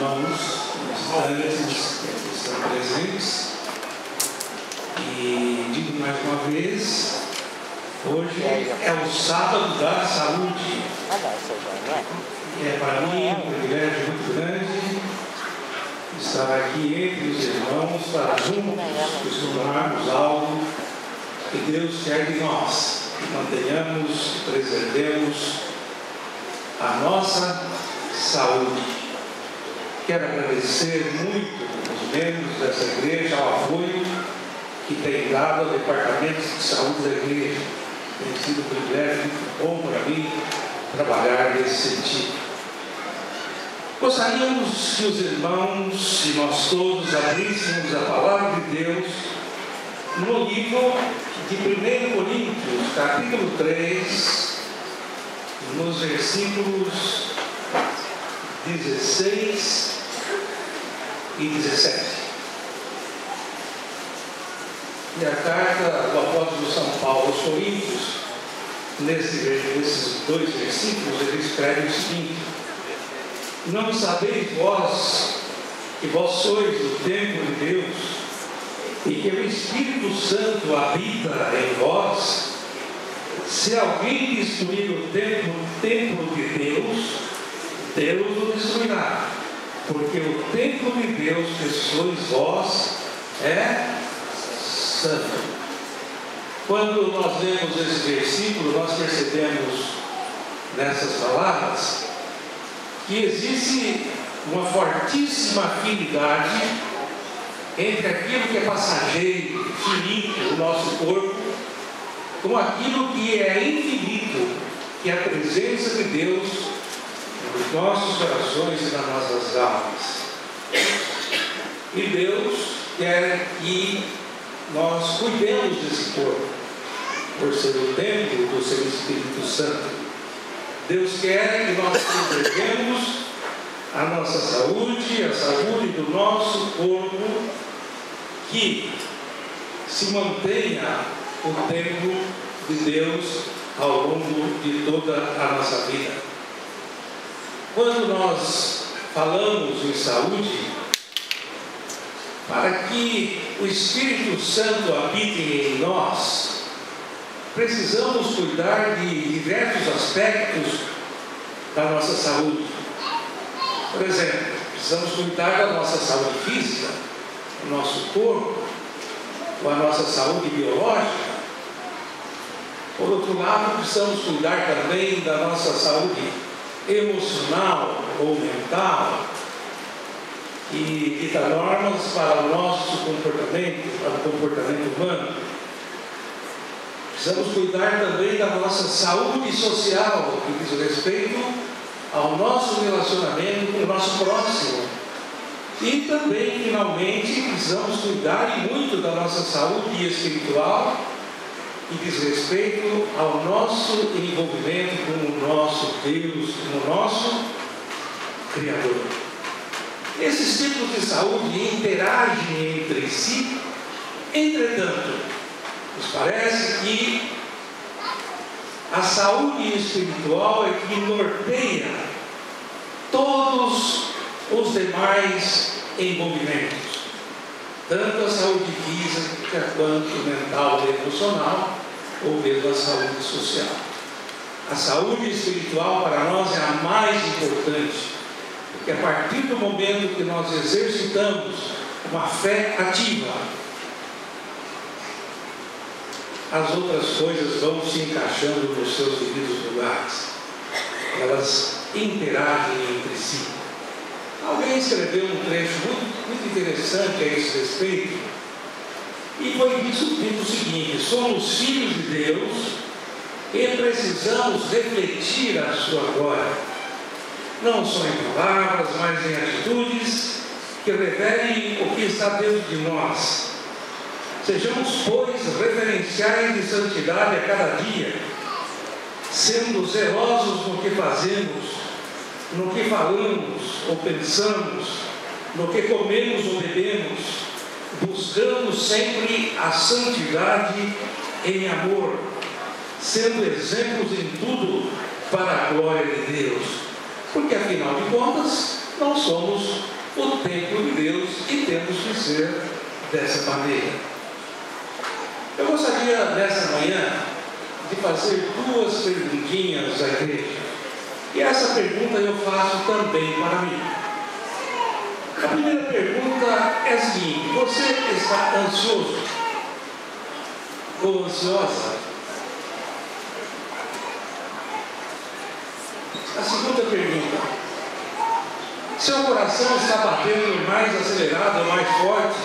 irmãos estudantes que estão presentes. E digo mais uma vez, hoje é o sábado da saúde. É para mim um privilégio muito grande estar aqui entre os irmãos para juntos estudarmos algo que Deus quer de nós, que mantenhamos e preservemos a nossa saúde. Quero agradecer muito os membros dessa igreja, ao apoio que tem dado ao departamento de saúde da igreja. Tem sido um privilégio muito bom para mim trabalhar nesse sentido. Gostaríamos que os irmãos e nós todos abríssemos a palavra de Deus no livro de 1 Coríntios, capítulo 3, nos versículos 16 e 17. E a carta do apóstolo São Paulo aos Coríntios, nesses dois versículos, ele escreve o seguinte: não sabeis vós que vós sois o templo de Deus e que o Espírito Santo habita em vós? Se alguém destruir o templo de Deus, Deus o destruirá, porque o templo de Deus que sois vós é santo. Quando nós lemos esse versículo, nós percebemos nessas palavras que existe uma fortíssima afinidade entre aquilo que é passageiro, finito, o nosso corpo, com aquilo que é infinito, que é a presença de Deus nos nossos corações e nas nossas almas. E Deus quer que nós cuidemos desse corpo, por ser o templo do seu Espírito Santo. Deus quer que nós preservemos a nossa saúde, a saúde do nosso corpo, que se mantenha o templo de Deus ao longo de toda a nossa vida. Quando nós falamos em saúde, para que o Espírito Santo habite em nós, precisamos cuidar de diversos aspectos da nossa saúde. Por exemplo, precisamos cuidar da nossa saúde física, do nosso corpo, com a nossa saúde biológica. Por outro lado, precisamos cuidar também da nossa saúde emocional ou mental, e dita normas para o nosso comportamento, para o comportamento humano. Precisamos cuidar também da nossa saúde social, que diz respeito ao nosso relacionamento com o nosso próximo. E também, finalmente, precisamos cuidar e muito da nossa saúde espiritual, que diz respeito ao nosso envolvimento com o nosso Deus, com o nosso Criador. Esses tipos de saúde interagem entre si. Entretanto, nos parece que a saúde espiritual é que norteia todos os demais envolvimentos, tanto a saúde física quanto mental e emocional, ou mesmo a saúde social. A saúde espiritual para nós é a mais importante, porque a partir do momento que nós exercitamos uma fé ativa, as outras coisas vão se encaixando nos seus devidos lugares. Elas interagem entre si. Alguém escreveu um trecho muito interessante a esse respeito, e foi dito o seguinte: somos filhos de Deus e precisamos refletir a sua glória, não só em palavras, mas em atitudes que revelem o que está dentro de nós. Sejamos, pois, referenciais de santidade a cada dia, sendo zelosos no que fazemos, no que falamos ou pensamos, no que comemos ou bebemos, buscando sempre a santidade em amor, sendo exemplos em tudo para a glória de Deus. Porque, afinal de contas, Nós somos o templo de Deus e temos que ser dessa maneira. Eu gostaria, nessa manhã, de fazer duas perguntinhas à igreja. E essa pergunta eu faço também para mim. A primeira pergunta é a seguinte: você está ansioso ou ansiosa? A segunda pergunta: seu coração está batendo mais acelerado, mais forte,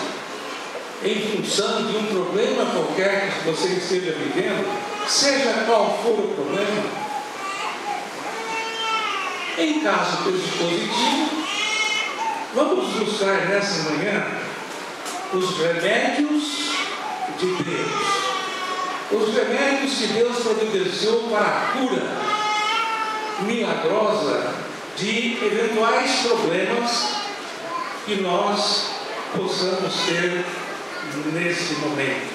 em função de um problema qualquer que você esteja vivendo, seja qual for o problema? Em caso positivo, vamos buscar nessa manhã os remédios de Deus. Os remédios que Deus providenciou para a cura milagrosa de eventuais problemas que nós possamos ter nesse momento.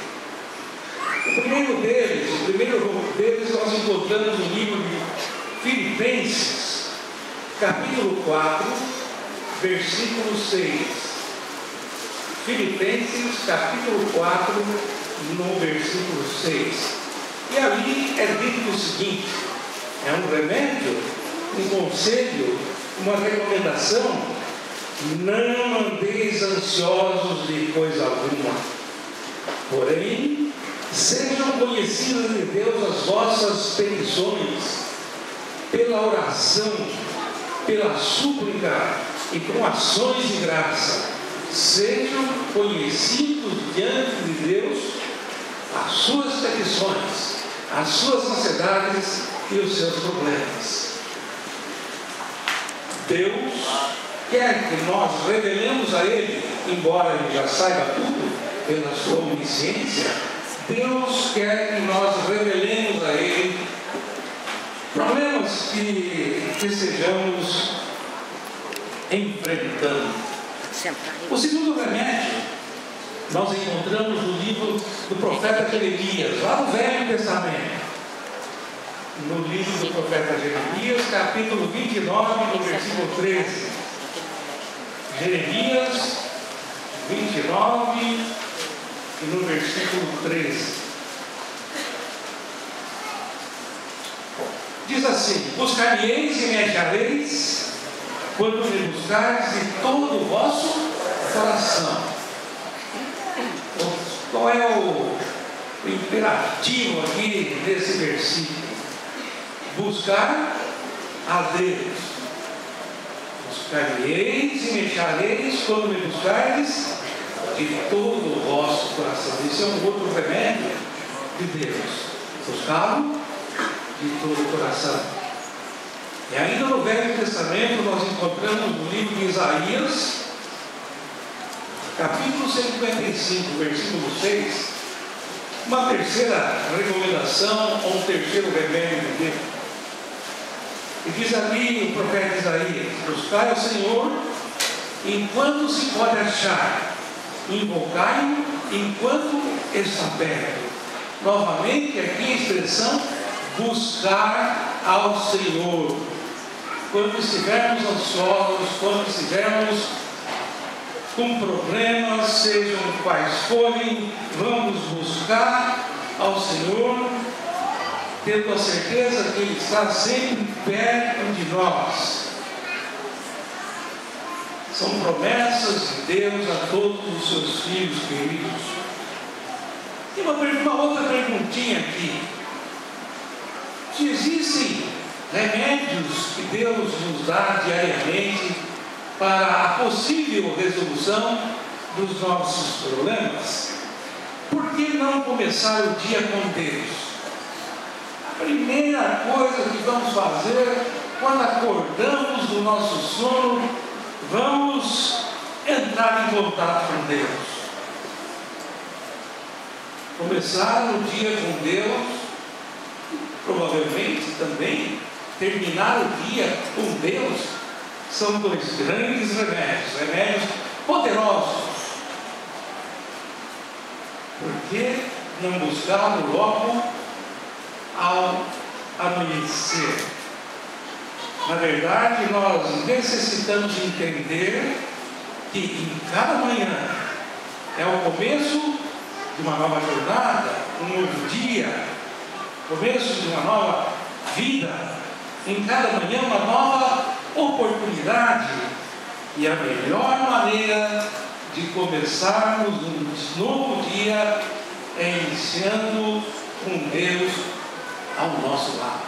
O primeiro deles nós encontramos no livro de Filipenses, capítulo 4, versículo 6. Filipenses, capítulo 4, no versículo 6. E ali é dito o seguinte: é um remédio, um conselho, uma recomendação: não andeis ansiosos de coisa alguma, porém sejam conhecidas de Deus as vossas petições, pela oração, pela súplica e com ações de graça. Sejam conhecidos diante de Deus as suas petições, as suas ansiedades e os seus problemas. Deus quer que nós revelemos a Ele, embora Ele já saiba tudo pela sua onisciência. Deus quer que nós revelemos a Ele problemas que estejamos enfrentando. O segundo remédio nós encontramos no livro do profeta Jeremias, lá no Velho Testamento. No livro do profeta Jeremias, capítulo 29, no versículo 13. Jeremias 29 e no versículo 13. Diz assim: buscar-me-eis e me achareis, quando me buscardes de todo o vosso coração. Qual é o imperativo aqui desse versículo? Buscar a Deus. Buscar-me-eis e me achareis, quando me buscardes de todo o vosso coração. Isso é um outro remédio de Deus. Buscá-lo de todo o coração. E ainda no Velho Testamento nós encontramos no livro de Isaías, capítulo 155, versículo 6, uma terceira recomendação ou um terceiro remédio de Deus. E diz ali o profeta Isaías: buscai ao Senhor enquanto se pode achar, invocai-o enquanto está perto. Novamente aqui a expressão buscar ao Senhor. Quando estivermos ansiosos, quando estivermos com problemas, sejam quais forem, vamos buscar ao Senhor, tendo a certeza que Ele está sempre perto de nós. São promessas de Deus a todos os seus filhos queridos. E uma outra perguntinha aqui: se existem remédios que Deus nos dá diariamente para a possível resolução dos nossos problemas, por que não começar o dia com Deus? A primeira coisa que vamos fazer quando acordamos do nosso sono, vamos entrar em contato com Deus. Começar o dia com Deus, provavelmente também terminar o dia com Deus, são dois grandes remédios poderosos. Por que não buscá-lo logo ao amanhecer? Na verdade, nós necessitamos entender que em cada manhã é o começo de uma nova jornada, um novo dia, começo de uma nova vida. Em cada manhã, uma nova oportunidade. E a melhor maneira de começarmos um novo dia é iniciando com Deus ao nosso lado.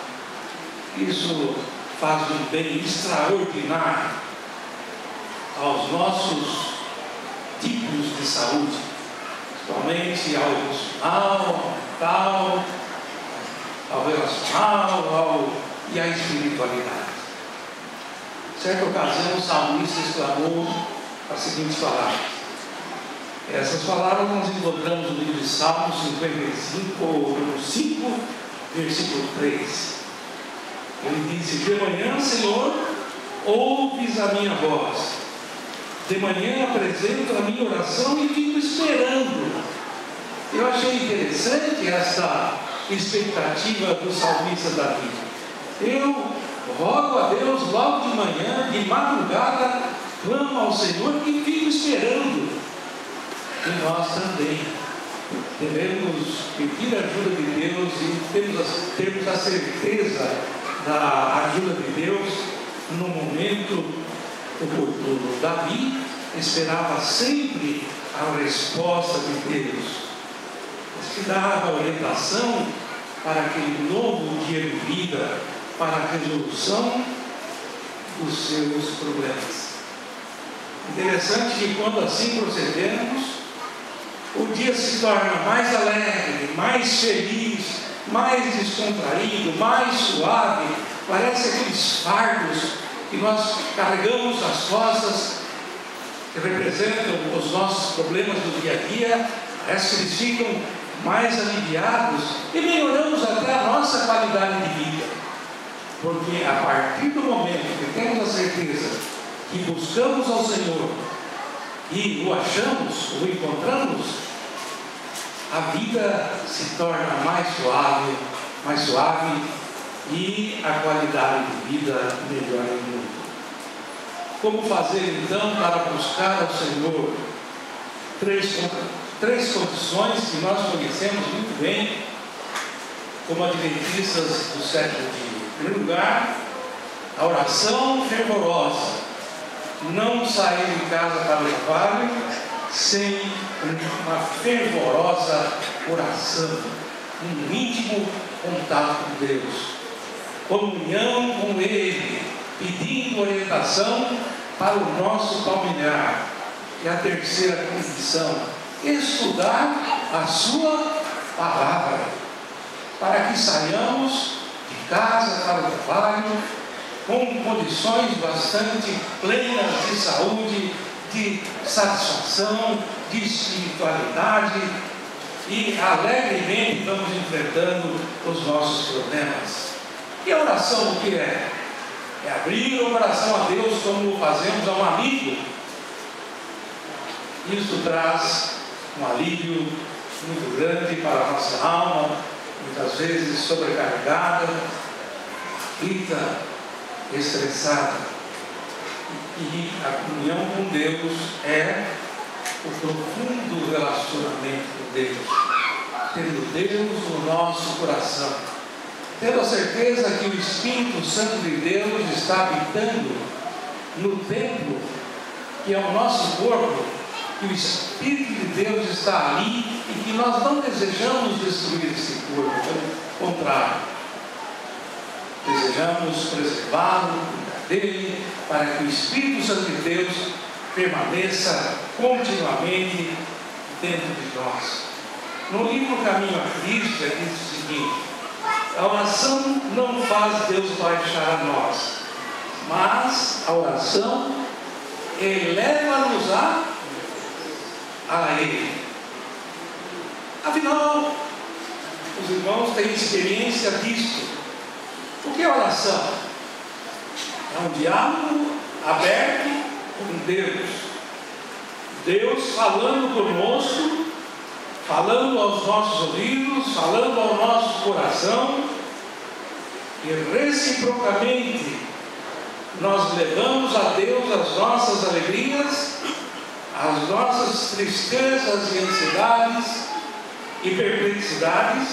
Isso faz um bem extraordinário aos nossos tipos de saúde, principalmente ao emocional, ao mental, ao relacional e à espiritualidade. Certa ocasião, o salmista exclamou as seguintes palavras. Essas palavras nós encontramos no livro de Salmos 55, versículo 3. Ele disse: de manhã, Senhor, ouves a minha voz. De manhã apresento a minha oração e fico esperando. Eu achei interessante essa expectativa do salmista Davi. Eu rogo a Deus logo de manhã, de madrugada, clamo ao Senhor e fico esperando. E nós também devemos pedir a ajuda de Deus e termos a certeza da ajuda de Deus no momento oportuno. Davi esperava sempre a resposta de Deus, esperava a orientação para aquele novo dia de vida, para a resolução dos seus problemas. Interessante que quando assim procedemos, o dia se torna mais alegre, mais feliz, mais descontraído, mais suave. Parece aqueles fardos que nós carregamos nas costas, que representam os nossos problemas do dia a dia, parece que eles ficam mais aliviados e melhoramos até a nossa qualidade de vida. Porque a partir do momento que temos a certeza que buscamos ao Senhor e o achamos, o encontramos, a vida se torna mais suave e a qualidade de vida melhora muito. Como fazer então para buscar ao Senhor? Três condições que nós conhecemos muito bem como adventistas do sétimo dia. Em primeiro lugar, a oração fervorosa. Não sair de casa para o trabalho sem uma fervorosa oração, um íntimo contato com Deus, comunhão com Ele, pedindo orientação para o nosso caminhar. E a terceira condição, estudar a sua palavra, para que saiamos de casa para o trabalho com condições bastante plenas de saúde, de satisfação, de espiritualidade, e alegremente vamos enfrentando os nossos problemas. E a oração o que é? É abrir o coração a Deus como fazemos a um amigo. Isso traz um alívio muito grande para a nossa alma, muitas vezes sobrecarregada, aflita, estressada. E a comunhão com Deus é o profundo relacionamento com Deus, tendo Deus no nosso coração, tendo a certeza que o Espírito Santo de Deus está habitando no templo que é o nosso corpo, que o Espírito de Deus está ali e que nós não desejamos destruir esse corpo, pelo contrário, desejamos preservá-lo, cuidar dele, para que o Espírito Santo de Deus permaneça continuamente dentro de nós. No livro Caminho a Cristo, diz o seguinte: a oração não faz Deus baixar a nós, mas a oração eleva-nos a Ele. Afinal, os irmãos têm experiência disso. O que é oração? É um diálogo aberto com Deus. Deus falando conosco, falando aos nossos ouvidos, falando ao nosso coração, e reciprocamente nós levamos a Deus as nossas alegrias, as nossas tristezas e ansiedades e perplexidades,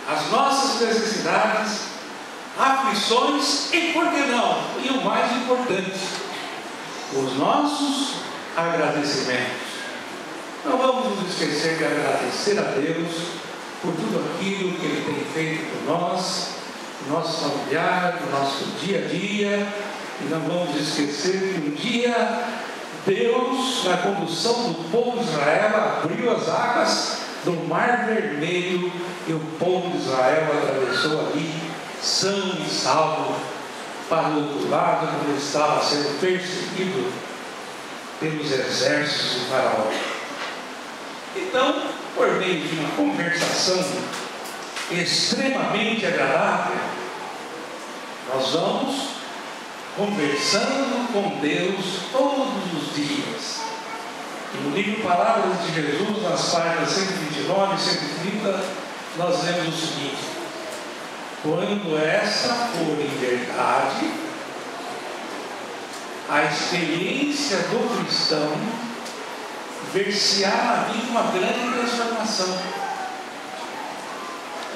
as nossas necessidades, aflições e, por que não, e o mais importante, os nossos agradecimentos. Não vamos nos esquecer de agradecer a Deus por tudo aquilo que Ele tem feito por nós, no nosso familiar, no nosso dia a dia, e não vamos esquecer que um dia Deus, na condução do povo de Israel, abriu as águas do Mar Vermelho e o povo de Israel atravessou ali, são e salvo, para o outro lado, quando estava sendo perseguido pelos exércitos de Faraó. Então, por meio de uma conversação extremamente agradável, nós vamos conversando com Deus todos os dias. E no livro Palavras de Jesus, nas páginas 129 e 130, nós lemos o seguinte: quando esta for em verdade a experiência do cristão, ver-se-á na vida uma grande transformação.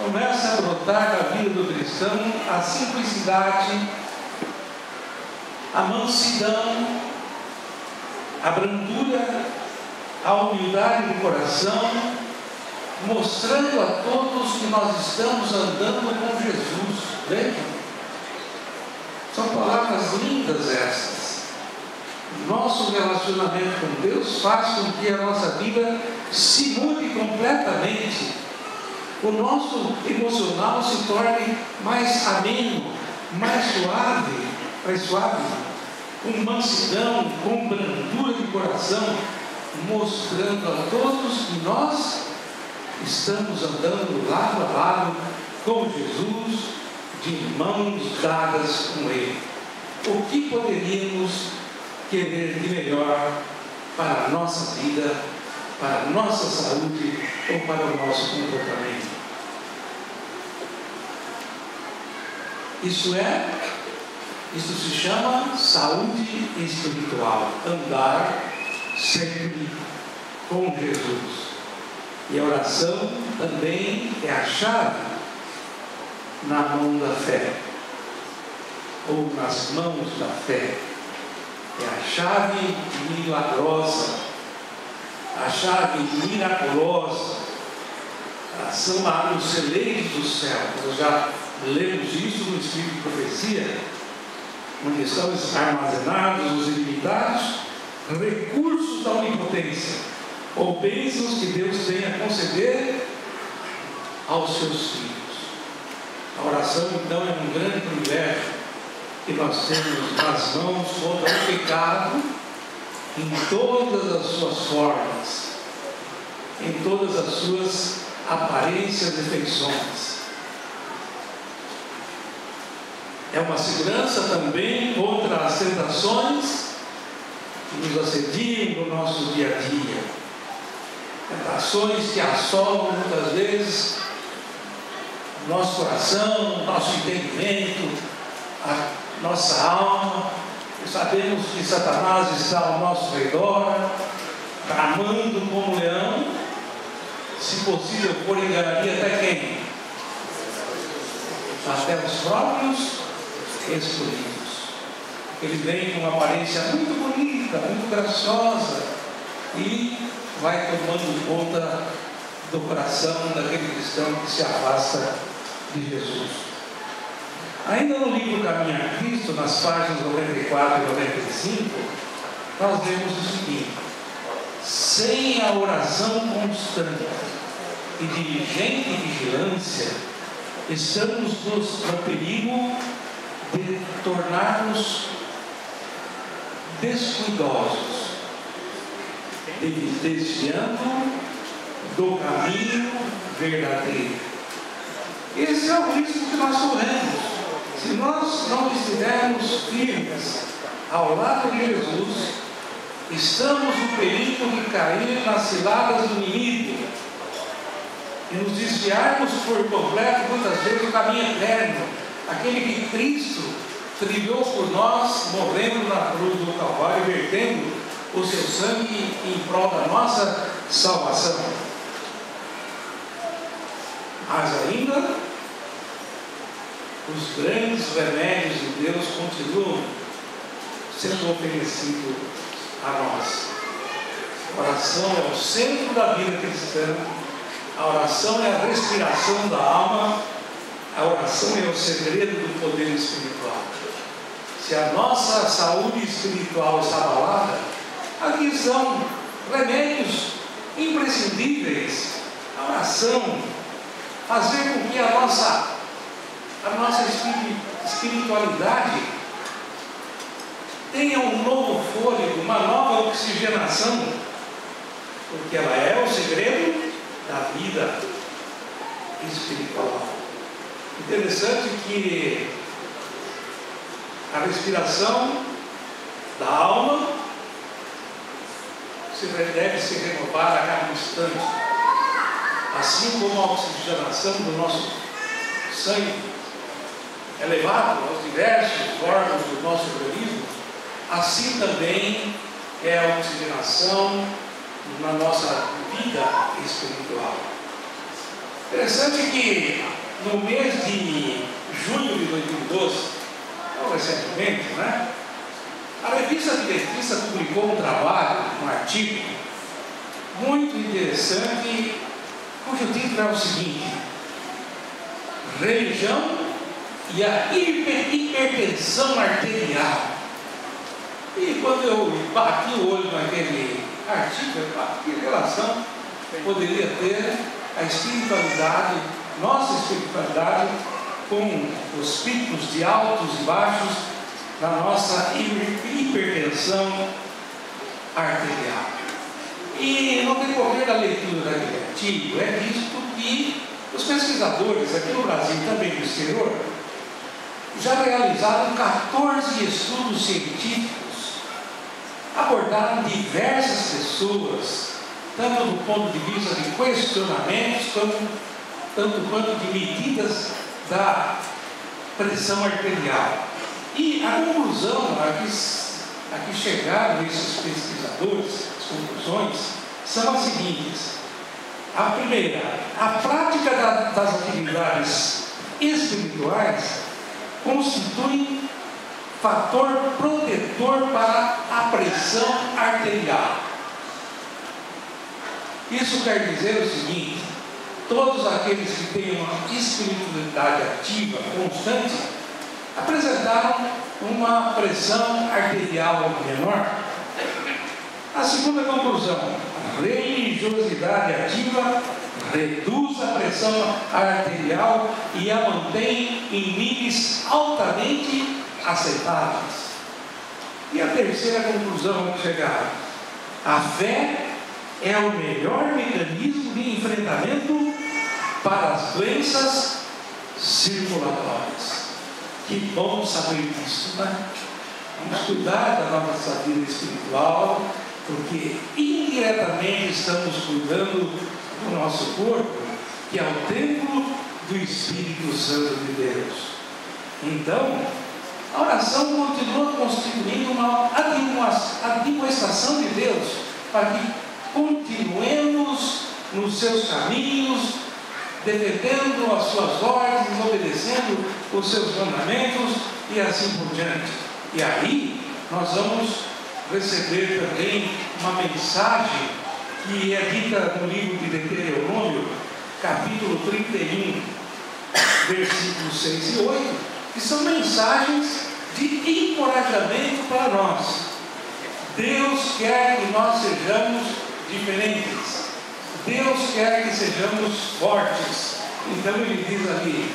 Começa a brotar na vida do cristão a simplicidade, a mansidão, a brandura, a humildade do coração, mostrando a todos que nós estamos andando com Jesus. Vejam, são palavras lindas essas. Nosso relacionamento com Deus faz com que a nossa vida se mude completamente. O nosso emocional se torne mais ameno, mais suave, com mansidão, com brandura de coração, mostrando a todos que nós estamos andando lado a lado com Jesus, de mãos dadas com Ele. O que poderíamos querer de melhor para a nossa vida, para a nossa saúde ou para o nosso comportamento? Isso se chama saúde espiritual, andar sempre com Jesus. E a oração também é a chave na mão da fé, ou nas mãos da fé. É a chave milagrosa, a chave miraculosa, são os celeiros do céu. Nós já lemos isso no Espírito de Profecia, onde estão armazenados os ilimitados recursos da onipotência, ou bênçãos que Deus tem a conceder aos seus filhos. A oração, então, é um grande privilégio que nós temos nas mãos contra o pecado em todas as suas formas, em todas as suas aparências e feições. É uma segurança também contra as tentações que nos assediam no nosso dia a dia. Tentações que assolam muitas vezes nosso coração, nosso entendimento, a nossa alma. E sabemos que Satanás está ao nosso redor, tramando como leão. Se possível, por enganaria até quem? Até os próprios escolhidos. Ele vem com uma aparência muito bonita, muito graciosa, e vai tomando conta do coração daquele cristão que se afasta de Jesus. Ainda no livro Caminho a Cristo, nas páginas 94 e 95, nós vemos o seguinte: sem a oração constante e diligente vigilância, estamos no perigo de tornar-nos descuidosos, desviando do caminho verdadeiro. Esse é o risco que nós corremos. Se nós não estivermos firmes ao lado de Jesus, estamos no perigo de cair nas ciladas do inimigo e nos desviarmos por completo, muitas vezes, do caminho eterno, aquele que Cristo trilhou por nós, morrendo na cruz do Calvário, vertendo o seu sangue em prol da nossa salvação. Mas ainda, os grandes remédios de Deus continuam sendo oferecidos a nós. A oração é o centro da vida cristã, a oração é a respiração da alma, a oração é o segredo do poder espiritual. Se a nossa saúde espiritual está abalada, aqui são remédios imprescindíveis. A oração, fazer com que a nossa espiritualidade tenha um novo fôlego, uma nova oxigenação, porque ela é o segredo da vida espiritual. Interessante que a respiração da alma deve ser renovada a cada instante, assim como a oxigenação do nosso sangue é levado aos diversos órgãos do nosso organismo, assim também é a oxigenação na nossa vida espiritual. Interessante que no mês de junho de 2012, recentemente, a revista Adventista publicou um trabalho, um artigo muito interessante, cujo título é o seguinte: Religião e a hipertensão arterial. E quando eu bati o olho naquele artigo, que relação poderia ter a espiritualidade, nossa espiritualidade, com os picos de altos e baixos da nossa hipertensão arterial. E no decorrer da leitura daquele artigo é visto que os pesquisadores aqui no Brasil e também no exterior já realizaram 14 estudos científicos, abordaram diversas pessoas, tanto do ponto de vista de questionamentos, tanto quanto de medidas da pressão arterial. E a conclusão a que chegaram esses pesquisadores, as conclusões, são as seguintes. A primeira, a prática das atividades espirituais constitui fator protetor para a pressão arterial. Isso quer dizer o seguinte: todos aqueles que têm uma espiritualidade ativa, constante, apresentaram uma pressão arterial menor. A segunda conclusão: a religiosidade ativa reduz a pressão arterial e a mantém em níveis altamente aceitáveis. E a terceira conclusão que chegaram: a fé é o melhor mecanismo de enfrentamento para as doenças circulatórias. Que bom saber disso, Vamos cuidar da nossa vida espiritual, porque indiretamente estamos cuidando do nosso corpo, que é o templo do Espírito Santo de Deus. Então, a oração continua constituindo uma admoestação de Deus para que continuemos nos seus caminhos, defendendo as suas ordens, obedecendo os seus mandamentos e assim por diante. E aí nós vamos receber também uma mensagem que é dita no livro de Deuteronômio, capítulo 31, versículos 6 e 8, que são mensagens de encorajamento para nós. Deus quer que nós sejamos diferentes. Deus quer que sejamos fortes. Então ele diz ali: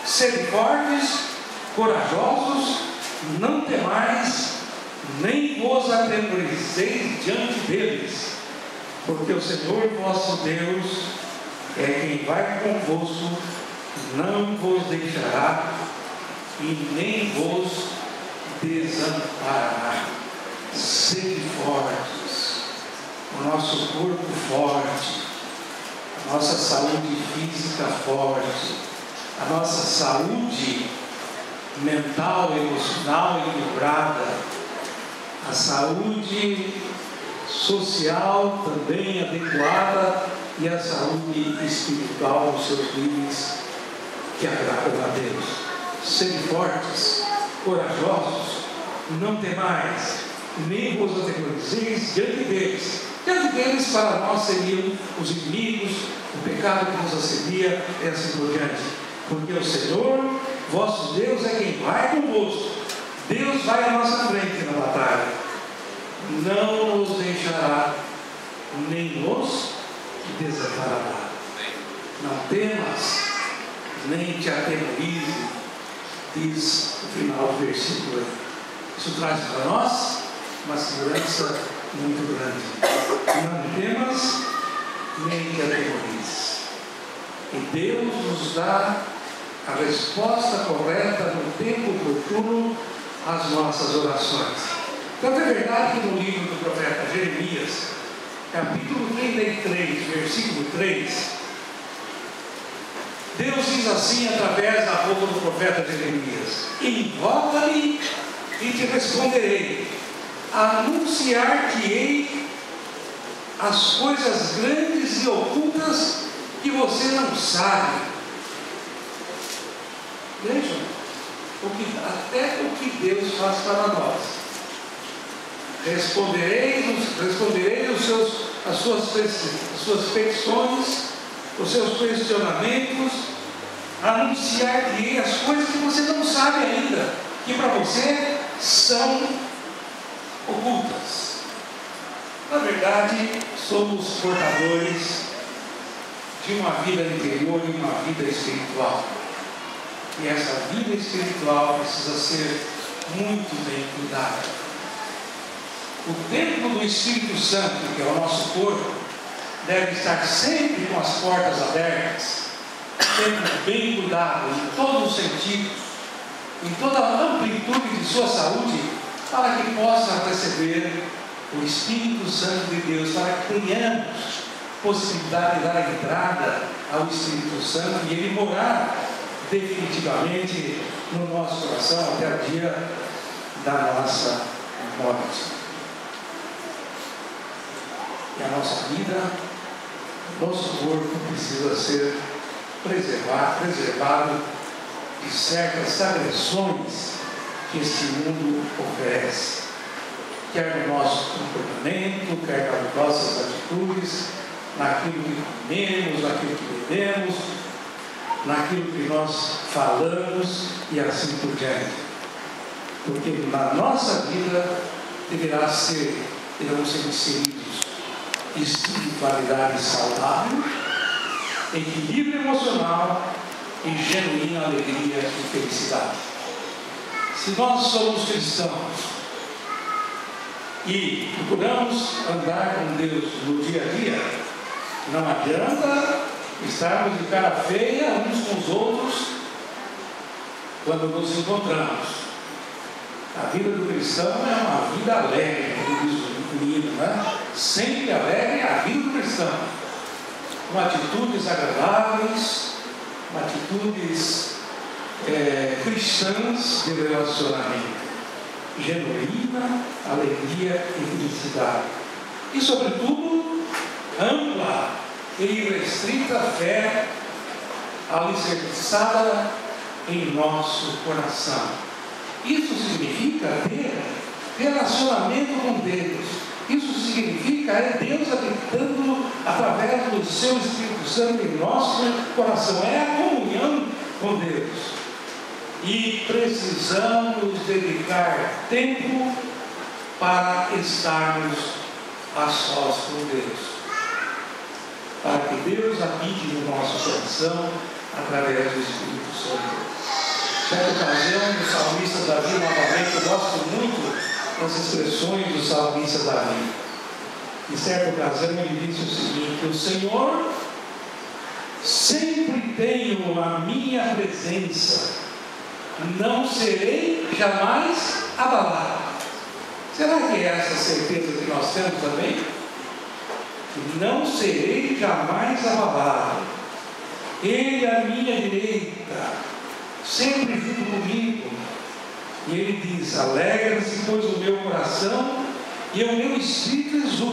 sede fortes, corajosos, não temais, nem vos atemorizeis diante deles, porque o Senhor vosso Deus é quem vai convosco, não vos deixará e nem vos desamparará. Sede fortes, o nosso corpo forte, a nossa saúde física forte, a nossa saúde mental, emocional equilibrada, a saúde social também adequada e a saúde espiritual nos seus níveis que agradam a Deus. Sede fortes, corajosos, não temais, nem vos atemorizeis diante deles. Diante deles, para nós, seriam os inimigos, o pecado que nos assedia e assim por diante. Porque o Senhor, vosso Deus, é quem vai convosco. Deus vai à nossa frente na batalha. Não nos deixará, nem nos desamparará. Não temas, nem te atemorize, diz o final do versículo. Isso traz para nós uma segurança muito grande. Não temas, nem te atemorize. E Deus nos dá a resposta correta no tempo oportuno às nossas orações. Tanto é verdade que no livro do profeta Jeremias, capítulo 33, versículo 3, Deus diz assim através da boca do profeta Jeremias: invoca-me e te responderei, anunciar-te-ei as coisas grandes e ocultas que você não sabe. Vejam, até o que Deus faz para nós. Responderei as suas petições, os seus questionamentos, anunciar-lhe as coisas que você não sabe ainda, que para você são ocultas. Na verdade, somos portadores de uma vida interior e uma vida espiritual. E essa vida espiritual precisa ser muito bem cuidada. O templo do Espírito Santo, que é o nosso corpo, deve estar sempre com as portas abertas, sempre bem cuidado, em todos os sentidos, em toda a amplitude de sua saúde, para que possa receber o Espírito Santo de Deus, para que tenhamos possibilidade de dar entrada ao Espírito Santo e ele morar definitivamente no nosso coração até o dia da nossa morte. E a nossa vida, nosso corpo precisa ser preservado de certas agressões que este mundo oferece, quer no nosso comportamento, quer nas nossas atitudes, naquilo que comemos, naquilo que bebemos, naquilo que nós falamos e assim por diante. Porque na nossa vida deverão ser inseridos espiritualidade saudável, equilíbrio emocional e genuína alegria e felicidade. Se nós somos cristãos e procuramos andar com Deus no dia a dia, não adianta estarmos de cara feia uns com os outros quando nos encontramos. A vida do cristão é uma vida alegre, como diz o menino, né? Sempre alegre é a vida do cristão, com atitudes agradáveis, com atitudes cristãs de relacionamento, genuína alegria e felicidade, e sobretudo ampla e irrestrita fé alicerçada em nosso coração. Isso significa ter relacionamento com Deus. Isso significa Deus habitando através do seu Espírito Santo em nosso coração. É a comunhão com Deus. E precisamos dedicar tempo para estarmos a sós com Deus, para que Deus habite no nosso coração através do Espírito Santo. Certa ocasião, o salmista Davi, novamente, eu gosto muito das expressões do salmista Davi. Em certa ocasião ele disse o seguinte: o Senhor sempre tenho a minha presença, não serei jamais abalado. Será que é essa certeza que nós temos também? Não serei jamais abalado. Ele à minha direita, sempre junto comigo, E ele diz: alegra-se, pois, o meu coração e o meu espírito exulta.